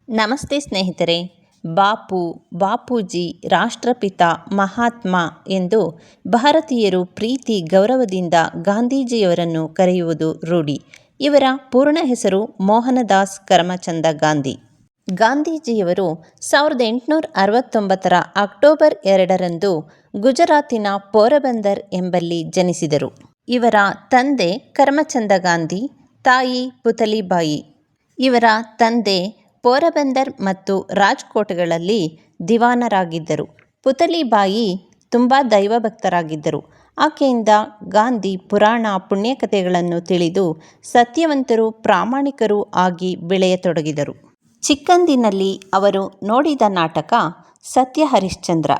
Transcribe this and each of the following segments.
ನಮಸ್ತೆ ಸ್ನೇಹಿತರೆ. ಬಾಪು, ಬಾಪೂಜಿ, ರಾಷ್ಟ್ರಪಿತ, ಮಹಾತ್ಮ ಎಂದು ಭಾರತೀಯರು ಪ್ರೀತಿ ಗೌರವದಿಂದ ಗಾಂಧೀಜಿಯವರನ್ನು ಕರೆಯುವುದು ರೂಢಿ. ಇವರ ಪೂರ್ಣ ಹೆಸರು ಮೋಹನದಾಸ್ ಕರಮಚಂದ ಗಾಂಧಿ. ಗಾಂಧೀಜಿಯವರು 1869 ಅಕ್ಟೋಬರ್ 2ರಂದು ಗುಜರಾತಿನ ಪೋರಬಂದರ್ ಎಂಬಲ್ಲಿ ಜನಿಸಿದರು. ಇವರ ತಂದೆ ಕರಮಚಂದ ಗಾಂಧಿ, ತಾಯಿ ಪುತಲಿಬಾಯಿ. ಇವರ ತಂದೆ ಪೋರಬಂದರ್ ಮತ್ತು ರಾಜ್ಕೋಟ್ಗಳಲ್ಲಿ ದಿವಾನರಾಗಿದ್ದರು. ಪುತಲಿಬಾಯಿ ತುಂಬ ದೈವಭಕ್ತರಾಗಿದ್ದರು. ಆಕೆಯಿಂದ ಗಾಂಧಿ ಪುರಾಣ ಪುಣ್ಯಕಥೆಗಳನ್ನು ತಿಳಿದು ಸತ್ಯವಂತರು, ಪ್ರಾಮಾಣಿಕರು ಆಗಿ ಬೆಳೆಯತೊಡಗಿದರು. ಚಿಕ್ಕಂದಿನಲ್ಲಿ ಅವರು ನೋಡಿದ ನಾಟಕ ಸತ್ಯ ಹರಿಶ್ಚಂದ್ರ.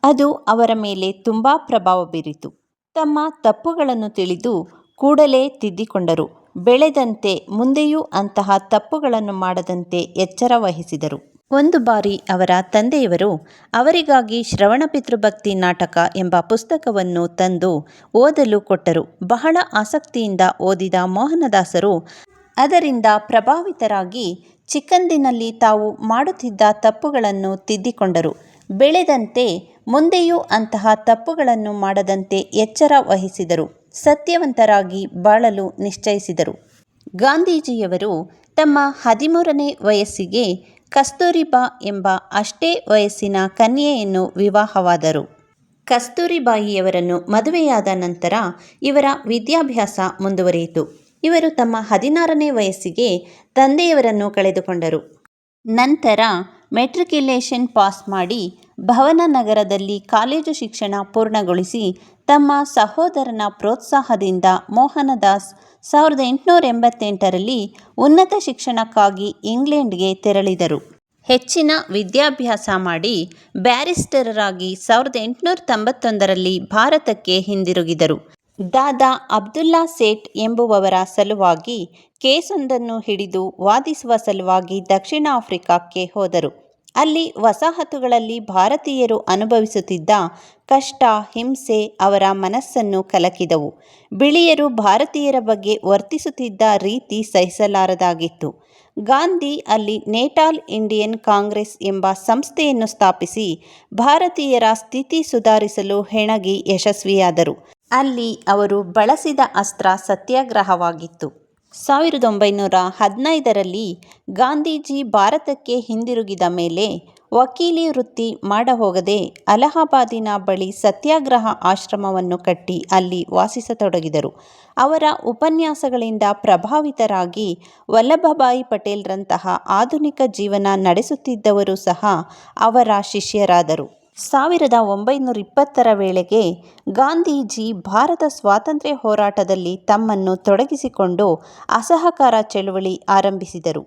ಅದು ಅವರ ಮೇಲೆ ತುಂಬ ಪ್ರಭಾವ ಬೀರಿತು. ತಮ್ಮ ತಪ್ಪುಗಳನ್ನು ತಿಳಿದು ಕೂಡಲೇ ತಿದ್ದಿಕೊಂಡರು. ಬೆಳೆದಂತೆ ಮುಂದೆಯೂ ಅಂತಹ ತಪ್ಪುಗಳನ್ನು ಮಾಡದಂತೆ ಎಚ್ಚರ ವಹಿಸಿದರು. ಒಂದು ಬಾರಿ ಅವರ ತಂದೆಯವರು ಅವರಿಗಾಗಿ ಶ್ರವಣ ಪಿತೃಭಕ್ತಿ ನಾಟಕ ಎಂಬ ಪುಸ್ತಕವನ್ನು ತಂದು ಓದಲು ಕೊಟ್ಟರು. ಬಹಳ ಆಸಕ್ತಿಯಿಂದ ಓದಿದ ಮೋಹನದಾಸರು ಅದರಿಂದ ಪ್ರಭಾವಿತರಾಗಿ ಚಿಕ್ಕಂದಿನಲ್ಲಿ ತಾವು ಮಾಡುತ್ತಿದ್ದ ತಪ್ಪುಗಳನ್ನು ತಿದ್ದಿಕೊಂಡರು. ಬೆಳೆದಂತೆ ಮುಂದೆಯೂ ಅಂತಹ ತಪ್ಪುಗಳನ್ನು ಮಾಡದಂತೆ ಎಚ್ಚರ ವಹಿಸಿದರು. ಸತ್ಯವಂತರಾಗಿ ಬಾಳಲು ನಿಶ್ಚಯಿಸಿದರು. ಗಾಂಧೀಜಿಯವರು ತಮ್ಮ 13ನೇ ವಯಸ್ಸಿಗೆ ಕಸ್ತೂರಿಬಾ ಎಂಬ ಅಷ್ಟೇ ವಯಸ್ಸಿನ ಕನ್ಯೆಯನ್ನು ವಿವಾಹವಾದರು. ಕಸ್ತೂರಿಬಾಯಿಯವರನ್ನು ಮದುವೆಯಾದ ನಂತರ ಇವರ ವಿದ್ಯಾಭ್ಯಾಸ ಮುಂದುವರಿಯಿತು. ಇವರು ತಮ್ಮ 16ನೇ ವಯಸ್ಸಿಗೆ ತಂದೆಯವರನ್ನು ಕಳೆದುಕೊಂಡರು. ನಂತರ ಮೆಟ್ರಿಕ್ಯುಲೇಷನ್ ಪಾಸ್ ಮಾಡಿ ಭವನನಗರದಲ್ಲಿ ಕಾಲೇಜು ಶಿಕ್ಷಣ ಪೂರ್ಣಗೊಳಿಸಿ ತಮ್ಮ ಸಹೋದರನ ಪ್ರೋತ್ಸಾಹದಿಂದ ಮೋಹನದಾಸ್ 1888ರಲ್ಲಿ ಉನ್ನತ ಶಿಕ್ಷಣಕ್ಕಾಗಿ ಇಂಗ್ಲೆಂಡ್ಗೆ ತೆರಳಿದರು. ಹೆಚ್ಚಿನ ವಿದ್ಯಾಭ್ಯಾಸ ಮಾಡಿ ಬ್ಯಾರಿಸ್ಟರರಾಗಿ 1891ರಲ್ಲಿ ಭಾರತಕ್ಕೆ ಹಿಂದಿರುಗಿದರು. ದಾದಾ ಅಬ್ದುಲ್ಲಾ ಸೇಠ್ ಎಂಬುವವರ ಸಲುವಾಗಿ ಕೇಸೊಂದನ್ನು ಹಿಡಿದು ವಾದಿಸುವ ಸಲುವಾಗಿ ದಕ್ಷಿಣ ಆಫ್ರಿಕಾಕ್ಕೆ ಹೋದರು. ಅಲ್ಲಿ ವಸಾಹತುಗಳಲ್ಲಿ ಭಾರತೀಯರು ಅನುಭವಿಸುತ್ತಿದ್ದ ಕಷ್ಟ, ಹಿಂಸೆ ಅವರ ಮನಸ್ಸನ್ನು ಕಲಕಿದವು. ಬಿಳಿಯರು ಭಾರತೀಯರ ಬಗ್ಗೆ ವರ್ತಿಸುತ್ತಿದ್ದ ರೀತಿ ಸಹಿಸಲಾರದಾಗಿತ್ತು. ಗಾಂಧಿ ಅಲ್ಲಿ ನೇಟಾಲ್ ಇಂಡಿಯನ್ ಕಾಂಗ್ರೆಸ್ ಎಂಬ ಸಂಸ್ಥೆಯನ್ನು ಸ್ಥಾಪಿಸಿ ಭಾರತೀಯರ ಸ್ಥಿತಿ ಸುಧಾರಿಸಲು ಹೆಣಗಿ ಯಶಸ್ವಿಯಾದರು. ಅಲ್ಲಿ ಅವರು ಬಳಸಿದ ಅಸ್ತ್ರ ಸತ್ಯಾಗ್ರಹವಾಗಿತ್ತು. 1915ರಲ್ಲಿ ಗಾಂಧೀಜಿ ಭಾರತಕ್ಕೆ ಹಿಂದಿರುಗಿದ ಮೇಲೆ ವಕೀಲಿ ವೃತ್ತಿ ಮಾಡಹೋಗದೆ ಅಲಹಾಬಾದಿನ ಬಳಿ ಸತ್ಯಾಗ್ರಹ ಆಶ್ರಮವನ್ನು ಕಟ್ಟಿ ಅಲ್ಲಿ ವಾಸಿಸತೊಡಗಿದರು. ಅವರ ಉಪನ್ಯಾಸಗಳಿಂದ ಪ್ರಭಾವಿತರಾಗಿ ವಲ್ಲಭಭಾಯಿ ಪಟೇಲ್ರಂತಹ ಆಧುನಿಕ ಜೀವನ ನಡೆಸುತ್ತಿದ್ದವರು ಸಹ ಅವರ ಶಿಷ್ಯರಾದರು. 1920ರ ವೇಳೆಗೆ ಗಾಂಧೀಜಿ ಭಾರತ ಸ್ವಾತಂತ್ರ್ಯ ಹೋರಾಟದಲ್ಲಿ ತಮ್ಮನ್ನು ತೊಡಗಿಸಿಕೊಂಡು ಅಸಹಕಾರ ಚಳುವಳಿ ಆರಂಭಿಸಿದರು.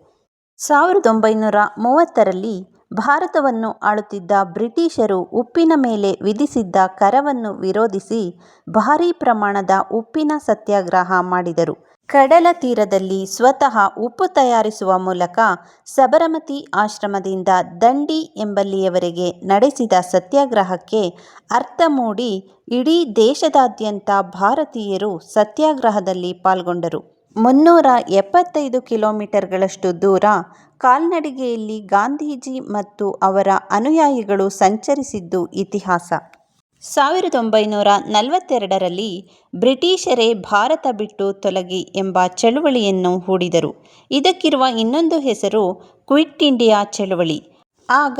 1930ರಲ್ಲಿ ಭಾರತವನ್ನು ಆಳುತ್ತಿದ್ದ ಬ್ರಿಟಿಷರು ಉಪ್ಪಿನ ಮೇಲೆ ವಿಧಿಸಿದ್ದ ಕರವನ್ನು ವಿರೋಧಿಸಿ ಭಾರೀ ಪ್ರಮಾಣದ ಉಪ್ಪಿನ ಸತ್ಯಾಗ್ರಹ ಮಾಡಿದರು. ಕಡಲ ತೀರದಲ್ಲಿ ಸ್ವತಃ ಉಪ್ಪು ತಯಾರಿಸುವ ಮೂಲಕ ಸಬರಮತಿ ಆಶ್ರಮದಿಂದ ದಂಡಿ ಎಂಬಲ್ಲಿಯವರೆಗೆ ನಡೆಸಿದ ಸತ್ಯಾಗ್ರಹಕ್ಕೆ ಅರ್ಥ ಮೂಡಿ ಇಡೀ ದೇಶದಾದ್ಯಂತ ಭಾರತೀಯರು ಸತ್ಯಾಗ್ರಹದಲ್ಲಿ ಪಾಲ್ಗೊಂಡರು. 375 ಕಿಲೋಮೀಟರ್ಗಳಷ್ಟು ದೂರ ಕಾಲ್ನಡಿಗೆಯಲ್ಲಿ ಗಾಂಧೀಜಿ ಮತ್ತು ಅವರ ಅನುಯಾಯಿಗಳು ಸಂಚರಿಸಿದ್ದು ಇತಿಹಾಸ. 1942ರಲ್ಲಿ ಬ್ರಿಟಿಷರೇ ಭಾರತ ಬಿಟ್ಟು ತೊಲಗಿ ಎಂಬ ಚಳುವಳಿಯನ್ನು ಹೂಡಿದರು. ಇದಕ್ಕಿರುವ ಇನ್ನೊಂದು ಹೆಸರು ಕ್ವಿಟ್ ಇಂಡಿಯಾ ಚಳುವಳಿ. ಆಗ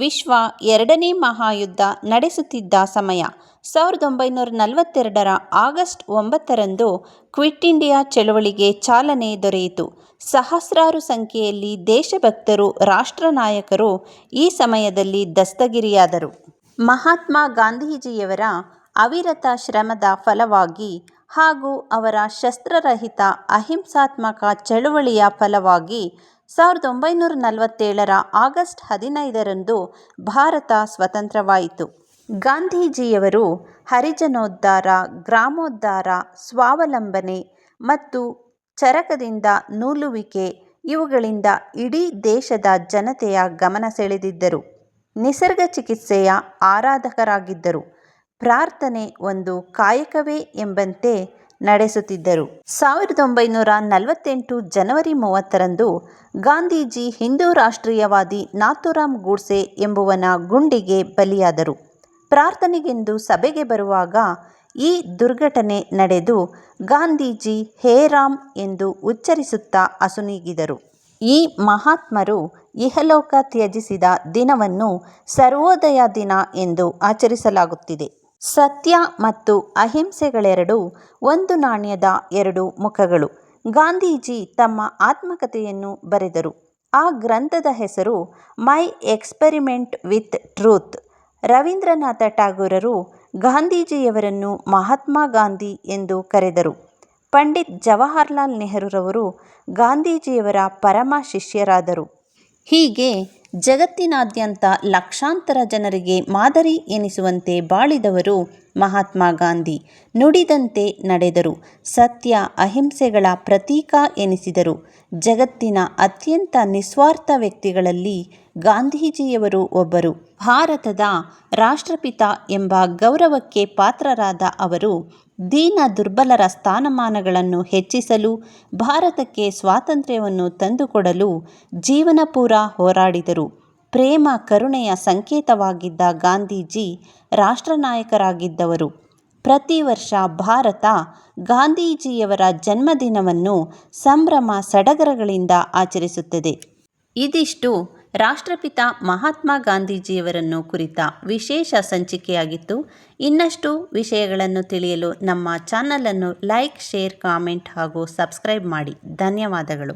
ವಿಶ್ವ 2ನೇ ಮಹಾಯುದ್ಧ ನಡೆಸುತ್ತಿದ್ದ ಸಮಯ. 1942ರ ಆಗಸ್ಟ್ 9ರಂದು ಕ್ವಿಟ್ ಇಂಡಿಯಾ ಚಳುವಳಿಗೆ ಚಾಲನೆ ದೊರೆಯಿತು. ಸಹಸ್ರಾರು ಸಂಖ್ಯೆಯಲ್ಲಿ ದೇಶಭಕ್ತರು, ರಾಷ್ಟ್ರ ನಾಯಕರು ಈ ಸಮಯದಲ್ಲಿ ದಸ್ತಗಿರಿಯಾದರು. ಮಹಾತ್ಮ ಗಾಂಧೀಜಿಯವರ ಅವಿರತ ಶ್ರಮದ ಫಲವಾಗಿ ಹಾಗೂ ಅವರ ಶಸ್ತ್ರರಹಿತ ಅಹಿಂಸಾತ್ಮಕ ಚಳುವಳಿಯ ಫಲವಾಗಿ 1947ರ ಆಗಸ್ಟ್ 15ರಂದು ಭಾರತ ಸ್ವತಂತ್ರವಾಯಿತು. ಗಾಂಧೀಜಿಯವರು ಹರಿಜನೋದ್ಧಾರ, ಗ್ರಾಮೋದ್ಧಾರ, ಸ್ವಾವಲಂಬನೆ ಮತ್ತು ಚರಕದಿಂದ ನೂಲುವಿಕೆ ಇವುಗಳಿಂದ ಇಡೀ ದೇಶದ ಜನತೆಯ ಗಮನ ಸೆಳೆದಿದ್ದರು. ನಿಸರ್ಗ ಚಿಕಿತ್ಸೆಯ ಆರಾಧಕರಾಗಿದ್ದರು. ಪ್ರಾರ್ಥನೆ ಒಂದು ಕಾಯಕವೇ ಎಂಬಂತೆ ನಡೆಸುತ್ತಿದ್ದರು. 1948 ಜನವರಿ 30ರಂದು ಗಾಂಧೀಜಿ ಹಿಂದೂ ರಾಷ್ಟ್ರೀಯವಾದಿ ನಾಥೂರಾಮ್ ಗೂಡ್ಸೆ ಎಂಬುವನ ಗುಂಡಿಗೆ ಬಲಿಯಾದರು. ಪ್ರಾರ್ಥನೆಗೆಂದು ಸಭೆಗೆ ಬರುವಾಗ ಈ ದುರ್ಘಟನೆ ನಡೆದು ಗಾಂಧೀಜಿ ಹೇ ರಾಮ್ ಎಂದು ಉಚ್ಚರಿಸುತ್ತಾ ಅಸುನೀಗಿದರು. ಈ ಮಹಾತ್ಮರು ಇಹಲೋಕ ತ್ಯಜಿಸಿದ ದಿನವನ್ನು ಸರ್ವೋದಯ ದಿನ ಎಂದು ಆಚರಿಸಲಾಗುತ್ತಿದೆ. ಸತ್ಯ ಮತ್ತು ಅಹಿಂಸೆಗಳೆರಡೂ ಒಂದು ನಾಣ್ಯದ ಎರಡು ಮುಖಗಳು. ಗಾಂಧೀಜಿ ತಮ್ಮ ಆತ್ಮಕಥೆಯನ್ನು ಬರೆದರು. ಆ ಗ್ರಂಥದ ಹೆಸರು my experiment with truth. Rabindranath ಠಾಗೂರರು ಗಾಂಧೀಜಿಯವರನ್ನು ಮಹಾತ್ಮ ಗಾಂಧಿ ಎಂದು ಕರೆದರು. ಪಂಡಿತ್ ಜವಾಹರಲಾಲ್ ನೆಹರೂರವರು ಗಾಂಧೀಜಿಯವರ ಪರಮ ಶಿಷ್ಯರಾದರು. ಹೀಗೆ ಜಗತ್ತಿನಾದ್ಯಂತ ಲಕ್ಷಾಂತರ ಜನರಿಗೆ ಮಾದರಿ ಎನಿಸುವಂತೆ ಬಾಳಿದವರು ಮಹಾತ್ಮ ಗಾಂಧಿ. ನುಡಿದಂತೆ ನಡೆದರು. ಸತ್ಯ ಅಹಿಂಸೆಗಳ ಪ್ರತೀಕ ಎನಿಸಿದರು. ಜಗತ್ತಿನ ಅತ್ಯಂತ ನಿಸ್ವಾರ್ಥ ವ್ಯಕ್ತಿಗಳಲ್ಲಿ ಗಾಂಧೀಜಿಯವರು ಒಬ್ಬರು. ಭಾರತದ ರಾಷ್ಟ್ರಪಿತ ಎಂಬ ಗೌರವಕ್ಕೆ ಪಾತ್ರರಾದ ಅವರು ದೀನ ದುರ್ಬಲರ ಸ್ಥಾನಮಾನಗಳನ್ನು ಹೆಚ್ಚಿಸಲು, ಭಾರತಕ್ಕೆ ಸ್ವಾತಂತ್ರ್ಯವನ್ನು ತಂದುಕೊಡಲು ಜೀವನ ಪೂರ ಹೋರಾಡಿದರು. ಪ್ರೇಮ ಕರುಣೆಯ ಸಂಕೇತವಾಗಿದ್ದ ಗಾಂಧೀಜಿ ರಾಷ್ಟ್ರನಾಯಕರಾಗಿದ್ದವರು. ಪ್ರತಿ ವರ್ಷ ಭಾರತ ಗಾಂಧೀಜಿಯವರ ಜನ್ಮದಿನವನ್ನು ಸಂಭ್ರಮ ಸಡಗರಗಳಿಂದ ಆಚರಿಸುತ್ತದೆ. ಇದಿಷ್ಟು ರಾಷ್ಟ್ರಪಿತ ಮಹಾತ್ಮ ಗಾಂಧೀಜಿಯವರನ್ನು ಕುರಿತ ವಿಶೇಷ ಸಂಚಿಕೆಯಾಗಿತ್ತು. ಇನ್ನಷ್ಟು ವಿಷಯಗಳನ್ನು ತಿಳಿಯಲು ನಮ್ಮ ಚಾನಲನ್ನು ಲೈಕ್, ಶೇರ್, ಕಾಮೆಂಟ್ ಹಾಗೂ ಸಬ್ಸ್ಕ್ರೈಬ್ ಮಾಡಿ. ಧನ್ಯವಾದಗಳು.